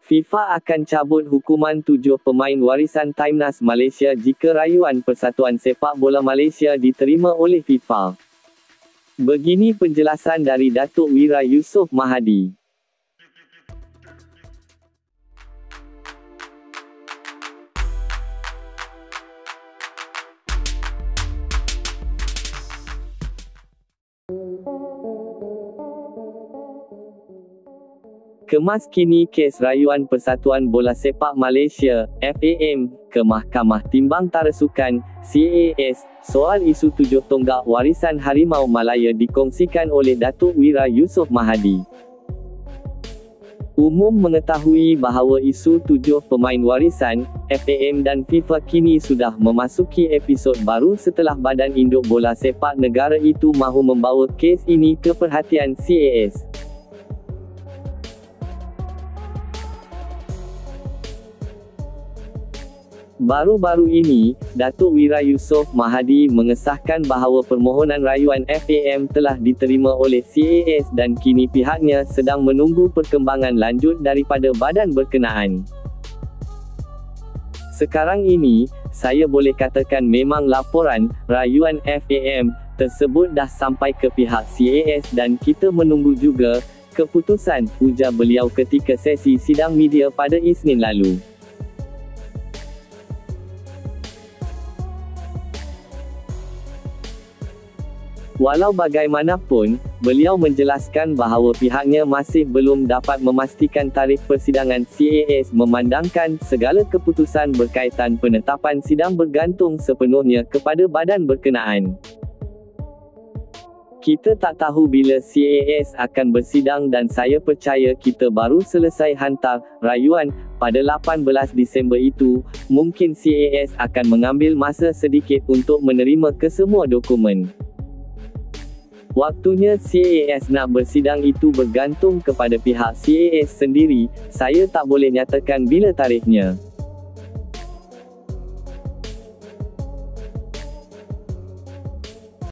FIFA akan cabut hukuman 7 pemain warisan Timnas Malaysia jika rayuan Persatuan Sepak Bola Malaysia diterima oleh FIFA. Begini penjelasan dari Datuk Wira Yusof Mahadi. Kemas kini kes rayuan Persatuan Bola Sepak Malaysia, FAM, ke Mahkamah Timbang Tara Sukan, CAS. Soal isu 7 tonggak warisan Harimau Malaya dikongsikan oleh Datuk Wira Yusof Mahadi. Umum mengetahui bahawa isu 7 pemain warisan, FAM dan FIFA kini sudah memasuki episod baru setelah Badan Induk Bola Sepak Negara itu mahu membawa kes ini ke perhatian CAS. Baru-baru ini, Datuk Wira Yusof Mahadi mengesahkan bahawa permohonan rayuan FAM telah diterima oleh CAS dan kini pihaknya sedang menunggu perkembangan lanjut daripada badan berkenaan. Sekarang ini, saya boleh katakan memang laporan rayuan FAM tersebut dah sampai ke pihak CAS dan kita menunggu juga keputusan, ujar beliau ketika sesi sidang media pada Isnin lalu. Walau bagaimanapun, beliau menjelaskan bahawa pihaknya masih belum dapat memastikan tarikh persidangan. CAS memandangkan segala keputusan berkaitan penetapan sidang bergantung sepenuhnya kepada badan berkenaan. Kita tak tahu bila CAS akan bersidang dan saya percaya kita baru selesai hantar rayuan pada 18 Disember itu. Mungkin CAS akan mengambil masa sedikit untuk menerima kesemua dokumen. Waktunya CAS nak bersidang itu bergantung kepada pihak CAS sendiri. Saya tak boleh nyatakan bila tarikhnya.